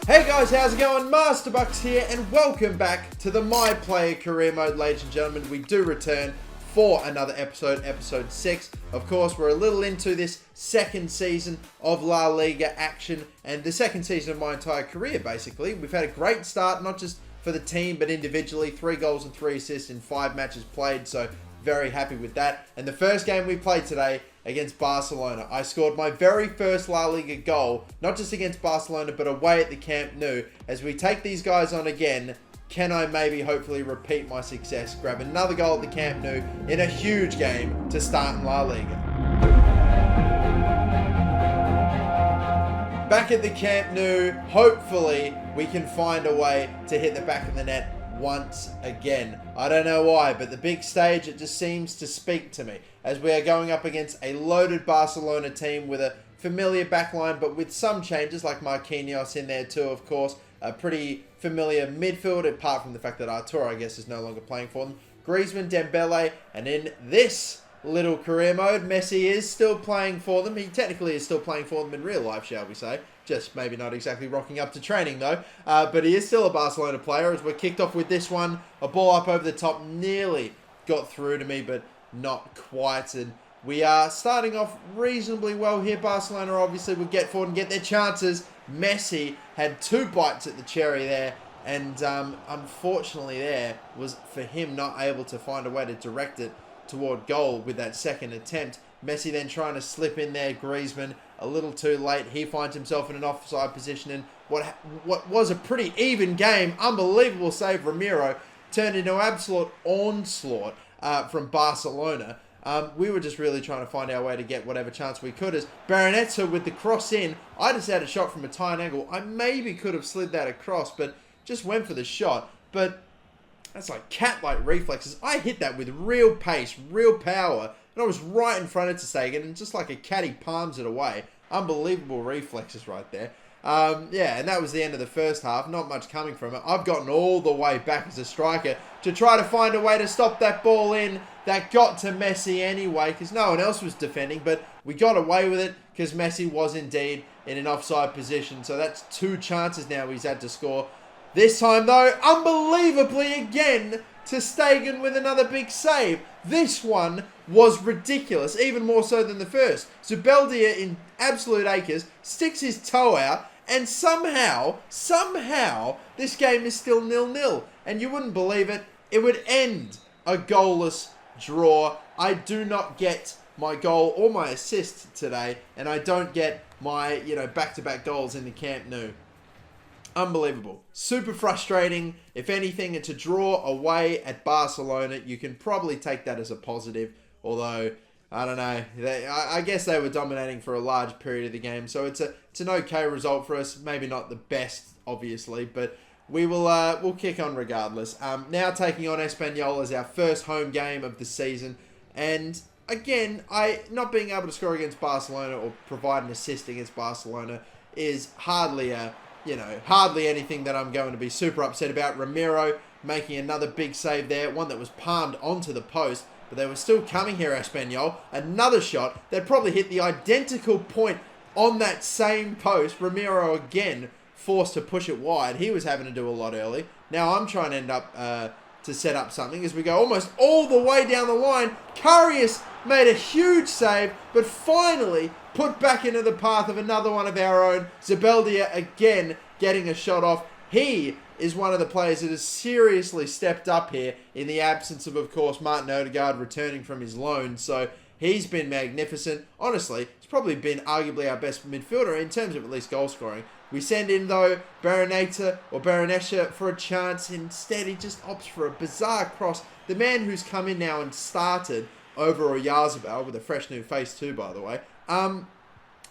Hey guys, how's it going? MasterBucks here, and welcome back to the My Player Career Mode, ladies and gentlemen. We do return for another episode, episode 6. Of course, we're a little into this second season of La Liga action, and the second season of my entire career, basically. We've had a great start, not just for the team, but individually. 3 goals and 3 assists in 5 matches played, so very happy with that. And the first game we played today against Barcelona, I scored my very first La Liga goal, not just against Barcelona, but away at the Camp Nou. As we take these guys on again, can I maybe hopefully repeat my success, grab another goal at the Camp Nou in a huge game to start in La Liga. Back at the Camp Nou, hopefully we can find a way to hit the back of the net once again. I don't know why, but the big stage, it just seems to speak to me, as we are going up against a loaded Barcelona team with a familiar backline, but with some changes, like Marquinhos in there too, of course. A pretty familiar midfield, apart from the fact that Arturo, I guess, is no longer playing for them. Griezmann, Dembele, and in this little career mode, Messi is still playing for them. He technically is still playing for them in real life, shall we say. Just maybe not exactly rocking up to training, though. But he is still a Barcelona player, as we're kicked off with this one. A ball up over the top, nearly got through to me, but not quite. And we are starting off reasonably well here. Barcelona obviously will get forward and get their chances. Messi had 2 bites at the cherry there, and unfortunately there was for him not able to find a way to direct it toward goal with that second attempt. Messi then trying to slip in there. Griezmann a little too late. He finds himself in an offside position, and what was a pretty even game, unbelievable save, Ramiro, turned into absolute onslaught from Barcelona. We were just really trying to find our way to get whatever chance we could, as Baronetto with the cross in. I just had a shot from a tight angle. I maybe could have slid that across, but just went for the shot. But that's like cat-like reflexes. I hit that with real pace, real power, and I was right in front of Ter Stegen, and just like a cat, he palms it away. Unbelievable reflexes right there. Yeah, and that was the end of the first half. Not much coming from it. I've gotten all the way back as a striker to try to find a way to stop that ball in that got to Messi anyway, because no one else was defending, but we got away with it because Messi was indeed in an offside position. So that's 2 chances now he's had to score. This time, though, unbelievably again, Ter Stegen with another big save. This one was ridiculous, even more so than the first. Zubeldia in absolute acres sticks his toe out, and somehow, this game is still 0-0. And you wouldn't believe it, it would end a goalless draw. I do not get my goal or my assist today, and I don't get my, back-to-back goals in the Camp Nou. Unbelievable. Super frustrating. If anything, it's a draw away at Barcelona. You can probably take that as a positive, although I don't know. I guess they were dominating for a large period of the game, so it's an okay result for us. Maybe not the best, obviously, but we'll kick on regardless. Now taking on Espanyol as our first home game of the season, and again, not being able to score against Barcelona or provide an assist against Barcelona is hardly anything that I'm going to be super upset about. Ramiro making another big save there, one that was palmed onto the post, but they were still coming here, Espanyol. Another shot that probably hit the identical point on that same post. Ramiro again forced to push it wide. He was having to do a lot early. Now I'm trying to end up to set up something as we go almost all the way down the line. Karius made a huge save, but finally put back into the path of another one of our own. Zubeldia again getting a shot off. He is one of the players that has seriously stepped up here in the absence of course, Martin Odegaard returning from his loan. So he's been magnificent. Honestly, he's probably been arguably our best midfielder in terms of at least goal scoring. We send in, though, Baronesha for a chance. Instead, he just opts for a bizarre cross. The man who's come in now and started over Oyarzabal, with a fresh new face too, by the way,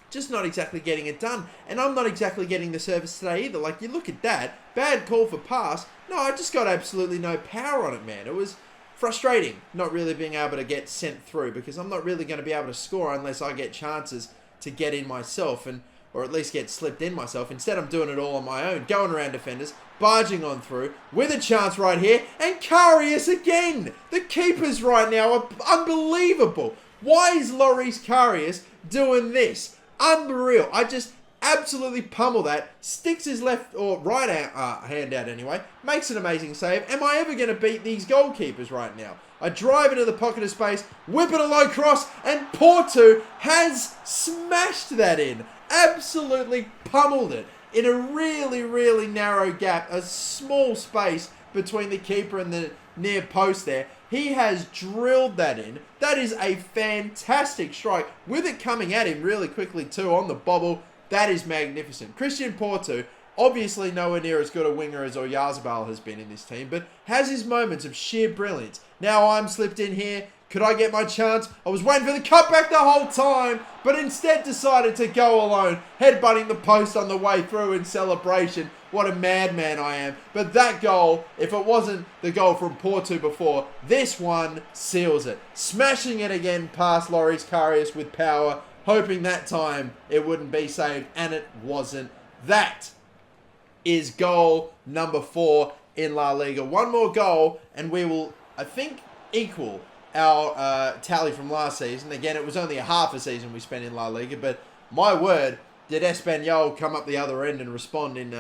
just not exactly getting it done. And I'm not exactly getting the service today either. Like, you look at that, bad call for pass. No, I just got absolutely no power on it, man. It was frustrating not really being able to get sent through, because I'm not really going to be able to score unless I get chances to get in myself, or at least get slipped in myself. Instead, I'm doing it all on my own, going around defenders, barging on through, with a chance right here, and Karius again! The keepers right now are unbelievable. Why is Loris Karius doing this? Unreal. I just absolutely pummel that, sticks his left or right hand out anyway, makes an amazing save. Am I ever going to beat these goalkeepers right now? I drive into the pocket of space, whip it a low cross, and Porto has smashed that in. Absolutely pummeled it in a really, really narrow gap, a small space between the keeper and the near post there. He has drilled that in. That is a fantastic strike with it coming at him really quickly too on the bobble. That is magnificent. Christian Porto, obviously nowhere near as good a winger as Oyarzabal has been in this team, but has his moments of sheer brilliance. Now I'm slipped in here. Could I get my chance? I was waiting for the cutback the whole time, but instead decided to go alone, headbutting the post on the way through in celebration. What a madman I am. But that goal, if it wasn't the goal from Porto before, this one seals it. Smashing it again past Loris Karius with power, hoping that time it wouldn't be saved, and it wasn't. That is goal number 4 in La Liga. One more goal, and we will, I think, equal our tally from last season. Again, it was only a half a season we spent in La Liga, but my word, did Espanyol come up the other end and respond in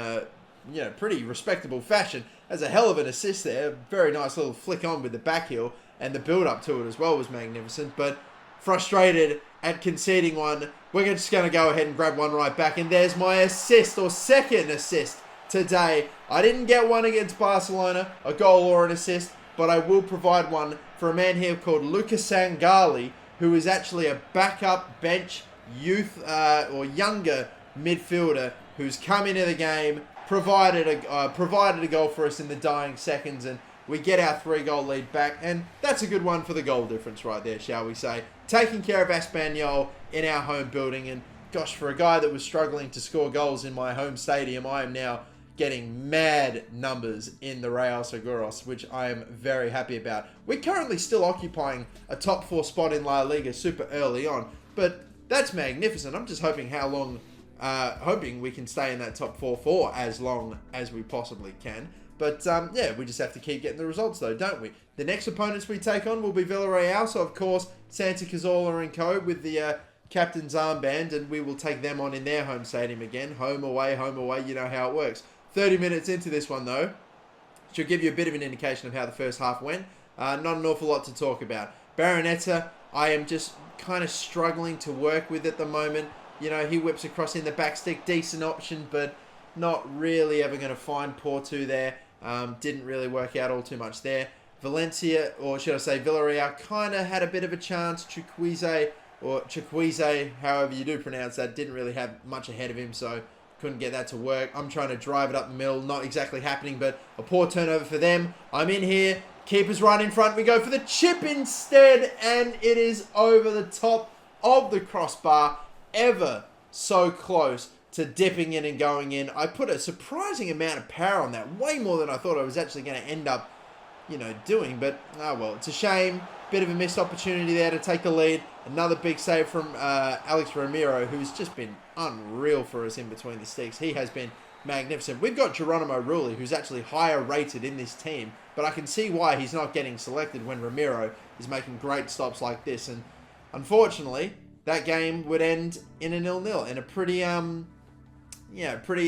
pretty respectable fashion. As a hell of an assist there. Very nice little flick on with the back heel, and the build-up to it as well was magnificent, but frustrated at conceding one. We're just going to go ahead and grab one right back, and there's my assist, or second assist today. I didn't get one against Barcelona, a goal or an assist, but I will provide one for a man here called Lucas Sangali, who is actually a backup bench youth or younger midfielder who's come into the game, provided a goal for us in the dying seconds, and we get our 3-goal lead back, and that's a good one for the goal difference right there, shall we say. Taking care of Espanyol in our home building, and gosh, for a guy that was struggling to score goals in my home stadium, I am now getting mad numbers in the Rayo Seguros, which I am very happy about. We're currently still occupying a top 4 spot in La Liga super early on, but that's magnificent. I'm just hoping hoping we can stay in that top 4 for as long as we possibly can. But yeah, we just have to keep getting the results though, don't we? The next opponents we take on will be Villarreal, so of course Santa Cazorla and co with the captain's armband, and we will take them on in their home stadium again. Home away, you know how it works. 30 minutes into this one though, should give you a bit of an indication of how the first half went. Not an awful lot to talk about. Baronetta, I am just kind of struggling to work with at the moment. You know, he whips across in the back stick, decent option, but not really ever going to find Porto there. Didn't really work out all too much there. Valencia, or should I say Villarreal, kind of had a bit of a chance. Chukwueze, however you do pronounce that, didn't really have much ahead of him, so couldn't get that to work. I'm trying to drive it up the middle, not exactly happening, but a poor turnover for them. I'm in here, keeper's right in front, we go for the chip instead, and it is over the top of the crossbar, ever so close to dipping in and going in. I put a surprising amount of power on that, way more than I thought I was actually going to end up, doing, but oh well, it's a shame. Bit of a missed opportunity there to take the lead. Another big save from Alex Ramiro, who's just been unreal for us in between the sticks. He has been magnificent. We've got Geronimo Rulli, who's actually higher rated in this team, but I can see why he's not getting selected when Ramiro is making great stops like this. And unfortunately, that game would end in a 0-0 in a pretty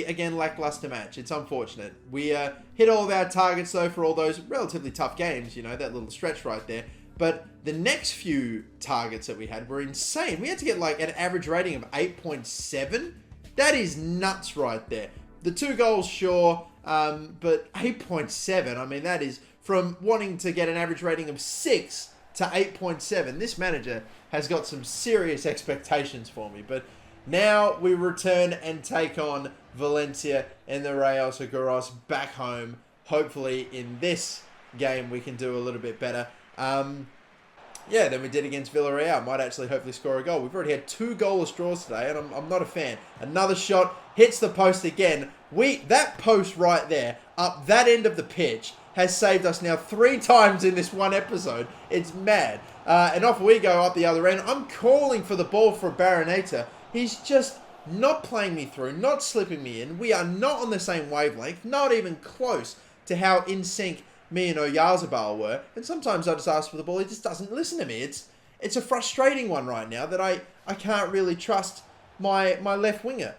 again, lackluster match. It's unfortunate. We hit all of our targets, though, for all those relatively tough games, that little stretch right there. But the next few targets that we had were insane. We had to get like an average rating of 8.7. That is nuts right there. The 2 goals, sure, but 8.7, I mean, that is from wanting to get an average rating of 6 to 8.7. This manager has got some serious expectations for me. But now we return and take on Valencia in the Rayo Seguros back home. Hopefully in this game we can do a little bit better. Than we did against Villarreal. Might actually hopefully score a goal. We've already had 2 goalless draws today, and I'm not a fan. Another shot, hits the post again. That post right there, up that end of the pitch, has saved us now 3 times in this one episode. It's mad. And off we go up the other end. I'm calling for the ball for Baronetta. He's just not playing me through, not slipping me in. We are not on the same wavelength, not even close to how in sync me and Oyarzabal were, and sometimes I just ask for the ball, he just doesn't listen to me. It's a frustrating one right now that I can't really trust my left winger.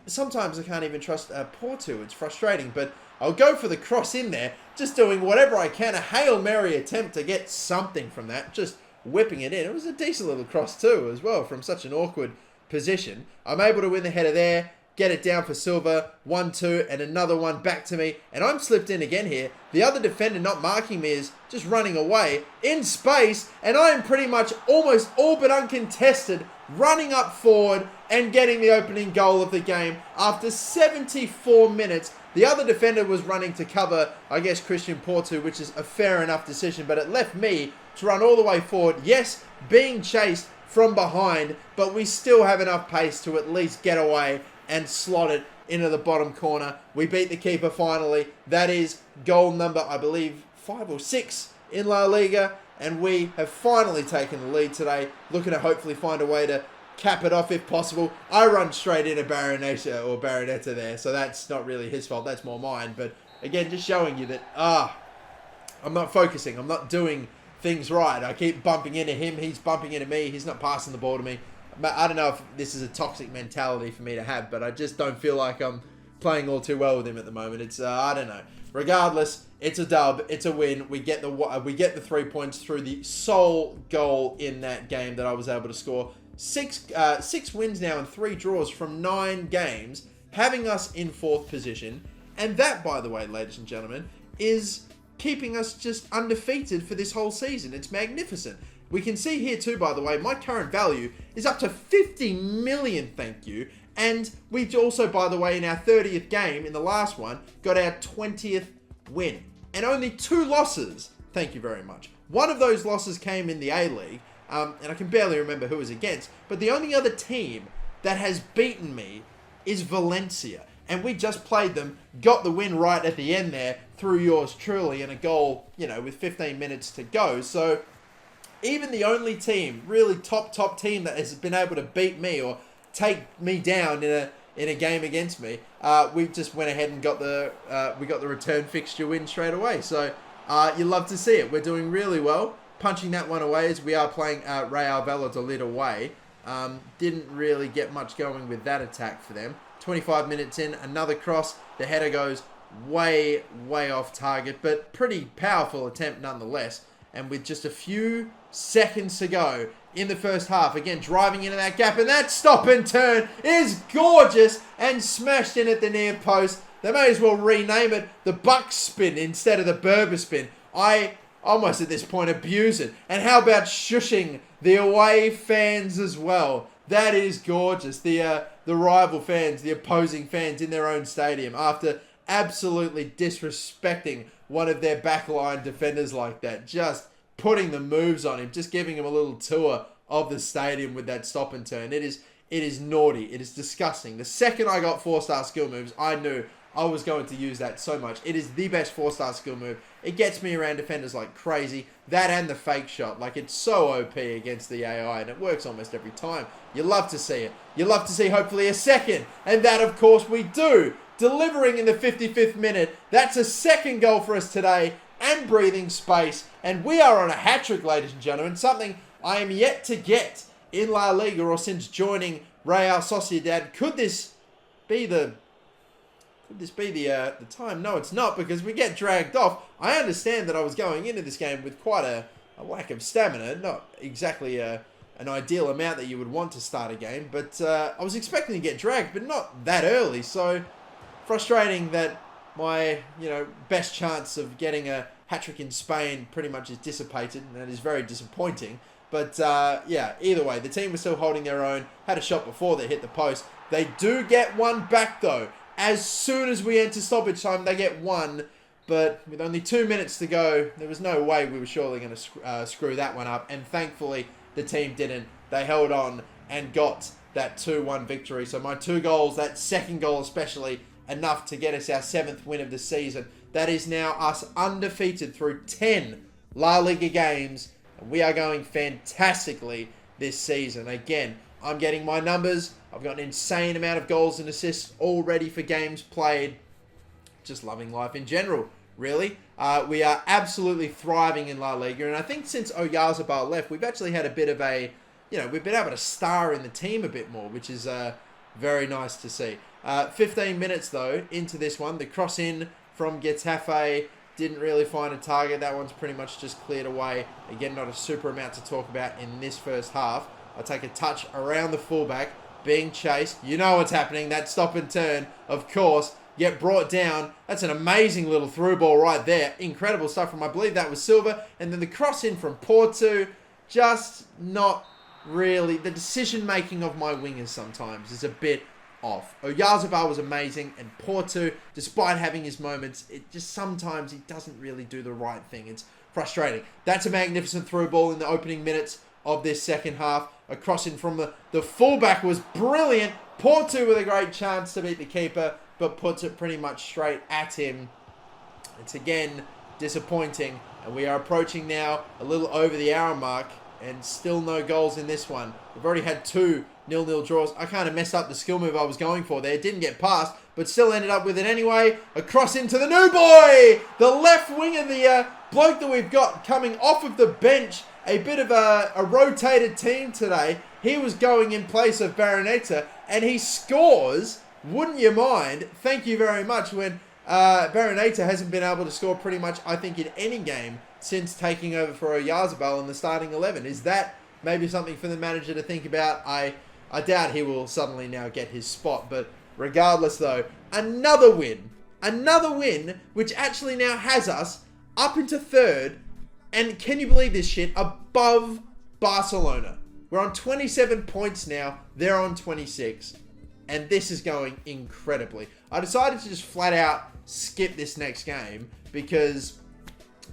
Sometimes I can't even trust Porto. It's frustrating, but I'll go for the cross in there, just doing whatever I can. A Hail Mary attempt to get something from that, just whipping it in. It was a decent little cross too, as well, from such an awkward position. I'm able to win the header there, get it down for Silva, 1-2, and another one back to me, and I'm slipped in again here. The other defender not marking me is just running away in space, and I am pretty much almost all but uncontested, running up forward and getting the opening goal of the game after 74 minutes. The other defender was running to cover, I guess, Christian Porto, which is a fair enough decision, but it left me to run all the way forward. Yes, being chased from behind, but we still have enough pace to at least get away and slot it into the bottom corner. We beat the keeper finally. That is goal number, I believe, 5 or 6 in La Liga, and we have finally taken the lead today, looking to hopefully find a way to cap it off if possible. I run straight into Baronetta there, so that's not really his fault, that's more mine. But again, just showing you that I'm not focusing, I'm not doing things right. I keep bumping into him, he's bumping into me, he's not passing the ball to me. I don't know if this is a toxic mentality for me to have, but I just don't feel like I'm playing all too well with him at the moment. It's I don't know. Regardless, it's a dub, it's a win. We get the 3 points through the sole goal in that game that I was able to score. Six wins now and 3 draws from 9 games, having us in 4th position. And that, by the way, ladies and gentlemen, is keeping us just undefeated for this whole season. It's magnificent. We can see here too, by the way, my current value is up to 50 million, thank you. And we also, by the way, in our 30th game, in the last one, got our 20th win. And only 2 losses, thank you very much. One of those losses came in the A-League, and I can barely remember who it was against, but the only other team that has beaten me is Valencia. And we just played them, got the win right at the end there, through yours truly, and a goal, with 15 minutes to go. So even the only team, really top team that has been able to beat me or take me down in a game against me, we just went ahead and got the return fixture win straight away. So you love to see it. We're doing really well, punching that one away as we are playing Rayo Vallecano away. Didn't really get much going with that attack for them. 25 minutes in, another cross. The header goes way off target, but pretty powerful attempt nonetheless. And with just a few seconds to go in the first half, again driving into that gap, and that stop and turn is gorgeous and smashed in at the near post. They may as well rename it the Buck spin instead of the Berber spin. I almost at this point abuse it. And how about shushing the away fans as well? That is gorgeous. The rival fans, the opposing fans in their own stadium, after absolutely disrespecting one of their backline defenders like that, just putting the moves on him, just giving him a little tour of the stadium with that stop and turn. It is naughty. It is disgusting. The second I got 4-star skill moves, I knew I was going to use that so much. It is the best 4-star skill move. It gets me around defenders like crazy. That and the fake shot. Like, it's so OP against the AI, and it works almost every time. You love to see it. You love to see, hopefully, a second. And that, of course, we do. Delivering in the 55th minute. That's a second goal for us today. And breathing space. And we are on a hat-trick, ladies and gentlemen. Something I am yet to get in La Liga or since joining Real Sociedad. Could this be the time? No, it's not, because we get dragged off. I understand that I was going into this game with quite a lack of stamina. Not exactly an ideal amount that you would want to start a game. But I was expecting to get dragged, but not that early. So frustrating that my best chance of getting a hat-trick in Spain pretty much is dissipated, and that is very disappointing. But yeah, either way, the team was still holding their own. Had a shot before they hit the post. They do get one back though. As soon as we enter stoppage time, they get one. But with only 2 minutes to go, there was no way we were surely going to screw that one up. And thankfully, the team didn't. They held on and got that 2-1 victory. So my 2 goals, that second goal especially, enough to get us our 7th win of the season. That is now us undefeated through 10 La Liga games. And we are going fantastically this season. Again, I'm getting my numbers. I've got an insane amount of goals and assists already for games played. Just loving life in general, really. We are absolutely thriving in La Liga. And I think since Oyarzabal left, we've actually had a bit of a we've been able to star in the team a bit more, which is very nice to see. 15 minutes, though, into this one. The cross in from Getafe didn't really find a target. That one's pretty much just cleared away. Again, not a super amount to talk about in this first half. I'll take a touch around the fullback, being chased. You know what's happening. That stop and turn, of course, get brought down. That's an amazing little through ball right there. Incredible stuff from, I believe that was Silva. And then the cross in from Porto, just not really. The decision-making of my wingers sometimes is a bit off. Oyarzabal was amazing, and Porto, despite having his moments, it just sometimes he doesn't really do the right thing. It's frustrating. That's a magnificent through ball in the opening minutes of this second half. A crossing from the fullback was brilliant. Porto with a great chance to beat the keeper, but puts it pretty much straight at him. It's again disappointing, and we are approaching now a little over the hour mark, and still no goals in this one. We've already had 2 0-0 draws. I kind of messed up the skill move I was going for there. Didn't get past, but still ended up with it anyway. A cross into the new boy! The left winger, the bloke that we've got coming off of the bench. A bit of a rotated team today. He was going in place of Baronetta, and he scores. Wouldn't you mind? Thank you very much. When Baronetta hasn't been able to score pretty much, I think, in any game since taking over for Oyarzabal in the starting 11. Is that maybe something for the manager to think about? I doubt he will suddenly now get his spot. But regardless, though, another win. Another win, which actually now has us up into third. And can you believe this shit? Above Barcelona. We're on 27 points now. They're on 26. And this is going incredibly. I decided to just flat out skip this next game because,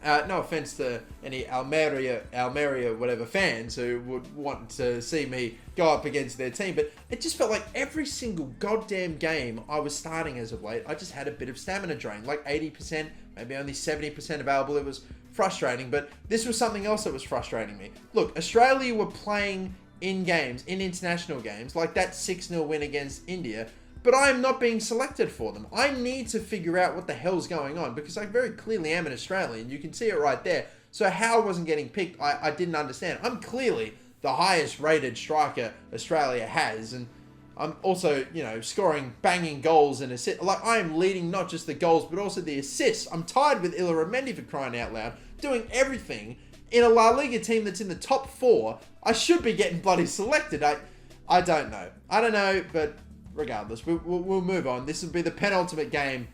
no offense to any Almeria whatever fans who would want to see me go up against their team, but it just felt like every single goddamn game I was starting as of late, I just had a bit of stamina drain, like 80%, maybe only 70% available. It was frustrating, but this was something else that was frustrating me. Look, Australia were playing in games, in international games, like that 6-0 win against India, but I am not being selected for them. I need to figure out what the hell's going on, because I very clearly am an Australian. You can see it right there. So how I wasn't getting picked, I didn't understand. I'm clearly the highest rated striker Australia has, and I'm also, scoring banging goals and assists. Like, I am leading not just the goals, but also the assists. I'm tied with Illaramendi, for crying out loud, doing everything. In a La Liga team that's in the top 4, I should be getting bloody selected. I don't know. I don't know, but regardless, we'll move on. This will be the penultimate game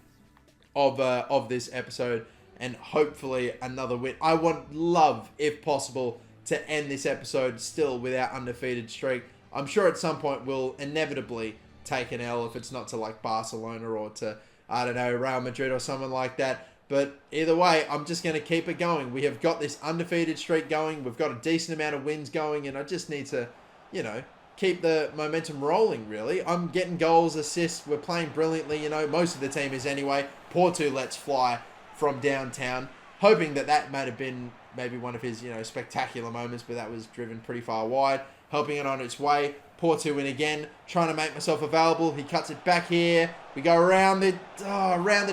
of this episode, and hopefully another win. I would love, if possible, to end this episode still with our undefeated streak. I'm sure at some point we'll inevitably take an L if it's not to like Barcelona or to, I don't know, Real Madrid or someone like that. But either way, I'm just going to keep it going. We have got this undefeated streak going. We've got a decent amount of wins going, and I just need to, keep the momentum rolling, really. I'm getting goals, assists. We're playing brilliantly, most of the team is anyway. Porto lets fly from downtown, hoping that might have been maybe one of his, spectacular moments, but that was driven pretty far wide. Helping it on its way. Porto win again, trying to make myself available. He cuts it back here. We go around the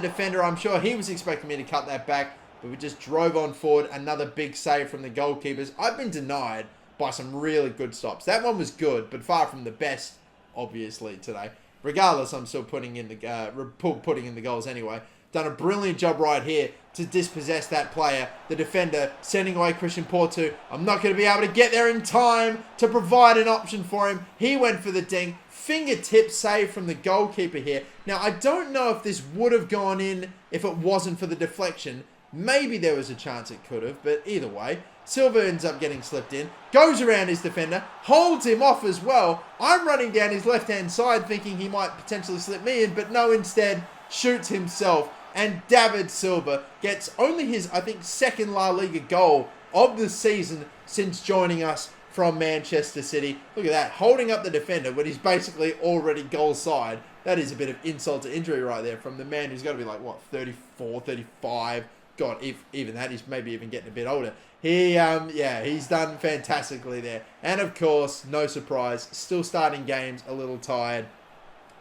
defender. I'm sure he was expecting me to cut that back, but we just drove on forward. Another big save from the goalkeepers. I've been denied by some really good stops. That one was good, but far from the best, obviously, today. Regardless, I'm still putting in the goals anyway. Done a brilliant job right here to dispossess that player. The defender sending away Christian Porto. I'm not going to be able to get there in time to provide an option for him. He went for the ding. Fingertip save from the goalkeeper here. Now, I don't know if this would have gone in if it wasn't for the deflection. Maybe there was a chance it could have, but either way, Silva ends up getting slipped in, goes around his defender, holds him off as well. I'm running down his left-hand side thinking he might potentially slip me in, but no, instead shoots himself. And David Silva gets only his, I think, second La Liga goal of the season since joining us from Manchester City. Look at that, holding up the defender when he's basically already goal side. That is a bit of insult to injury right there from the man who's got to be like, 34, 35. God, if even that, he's maybe even getting a bit older. He's done fantastically there. And of course, no surprise, still starting games a little tired,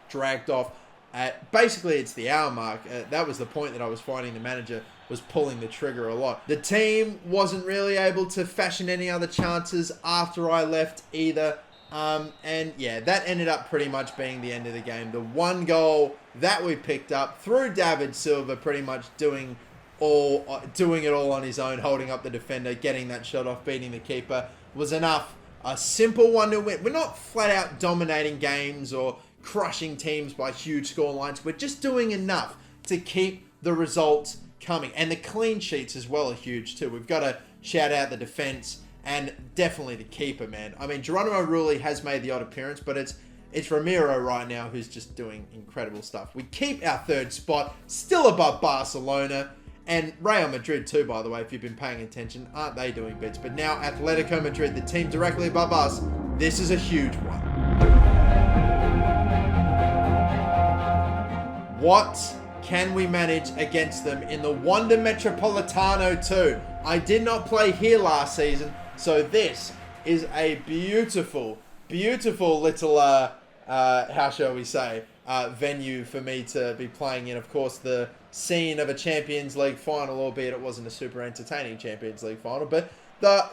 dragged off. Basically, it's the hour mark. That was the point that I was finding the manager was pulling the trigger a lot. The team wasn't really able to fashion any other chances after I left either. And yeah, that ended up pretty much being the end of the game. The one goal that we picked up through David Silva, pretty much doing it all on his own, holding up the defender, getting that shot off, beating the keeper, was enough. A simple 1-0 win. We're not flat out dominating games or crushing teams by huge score lines. We're just doing enough to keep the results coming. And the clean sheets as well are huge too. We've got to shout out the defense and definitely the keeper, man. I mean, Geronimo Rulli has made the odd appearance, but it's Ramiro right now who's just doing incredible stuff. We keep our third spot, still above Barcelona. And Rayo Madrid too, by the way, if you've been paying attention. Aren't they doing bits? But now Atletico Madrid, the team directly above us, this is a huge one. What can we manage against them in the Wanda Metropolitano 2? I did not play here last season, so this is a beautiful, beautiful little, how shall we say, venue for me to be playing in. Of course, the scene of a Champions League final, albeit it wasn't a super entertaining Champions League final, but the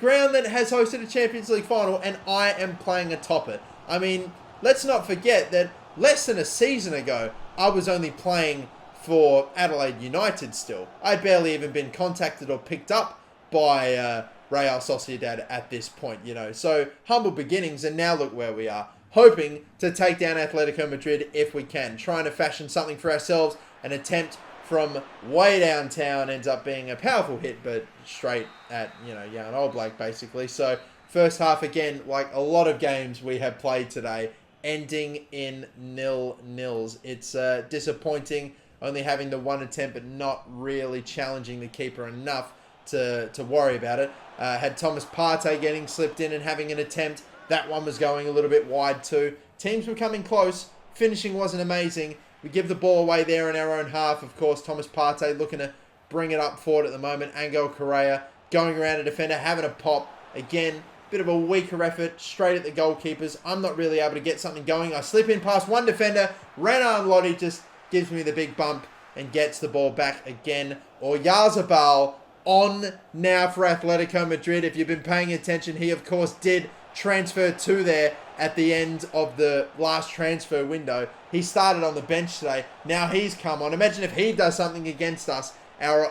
ground that has hosted a Champions League final, and I am playing atop it. I mean, let's not forget that less than a season ago, I was only playing for Adelaide United still. I'd barely even been contacted or picked up by Real Sociedad at this point, you know. So, humble beginnings, and now look where we are. Hoping to take down Atletico Madrid if we can. Trying to fashion something for ourselves. An attempt from way downtown ends up being a powerful hit, but straight at, you know, Jan Oblak, basically. So, first half, again, like a lot of games we have played today, ending in 0-0. It's disappointing only having the one attempt, but not really challenging the keeper enough to worry about it. Had Thomas Partey getting slipped in and having an attempt. That one was going a little bit wide too. Teams were coming close. Finishing wasn't amazing. We give the ball away there in our own half. Of course, Thomas Partey looking to bring it up forward at the moment. Angel Correa going around a defender, having a pop. Again, bit of a weaker effort, straight at the goalkeepers. I'm not really able to get something going. I slip in past one defender. Renan Lodi just gives me the big bump and gets the ball back again. Oyarzabal on now for Atletico Madrid. If you've been paying attention, he of course did transfer to there at the end of the last transfer window. He started on the bench today. Now he's come on. Imagine if he does something against us,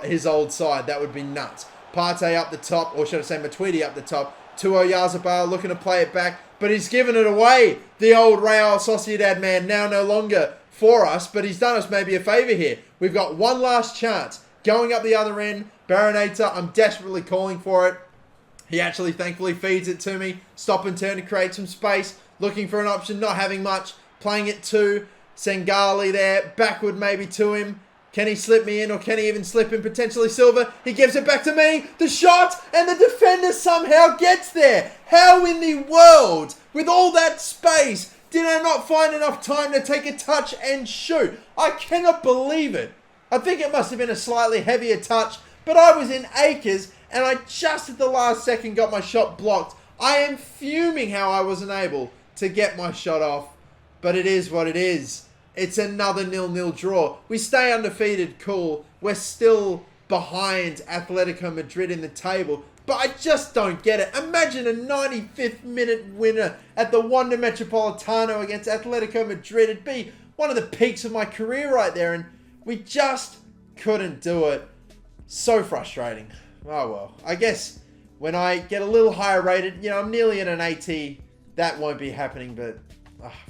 his old side. That would be nuts. Partey up the top, or should I say Matuidi up the top. To Oyarzabal looking to play it back, but he's given it away. The old Real Sociedad man now no longer for us, but he's done us maybe a favour here. We've got one last chance. Going up the other end, Baronator, I'm desperately calling for it. He actually thankfully feeds it to me. Stop and turn to create some space. Looking for an option, not having much. Playing it to Sengali there. Backward maybe to him. Can he slip me in, or can he even slip in potentially Silva? He gives it back to me. The shot, and the defender somehow gets there. How in the world, with all that space, did I not find enough time to take a touch and shoot? I cannot believe it. I think it must have been a slightly heavier touch, but I was in acres, and I just at the last second got my shot blocked. I am fuming how I wasn't able to get my shot off, but it is what it is. It's another 0-0 draw. We stay undefeated, cool. We're still behind Atletico Madrid in the table, but I just don't get it. Imagine a 95th minute winner at the Wanda Metropolitano against Atletico Madrid. It'd be one of the peaks of my career right there, and we just couldn't do it. So frustrating. Oh well, I guess when I get a little higher rated, you know, I'm nearly at an 80. That won't be happening, but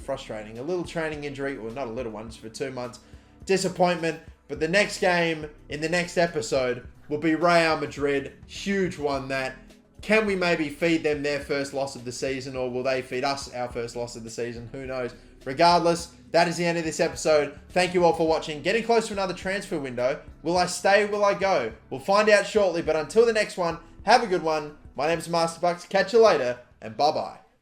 frustrating. A little training injury, or not a little one, just for 2 months. Disappointment, but the next game in the next episode will be Real Madrid. Huge one that. Can we maybe feed them their first loss of the season, or will they feed us our first loss of the season? Who knows? Regardless, that is the end of this episode. Thank you all for watching. Getting close to another transfer window. Will I stay? Will I go? We'll find out shortly, but until the next one, have a good one. My name is MasterBucks. Catch you later, and bye-bye.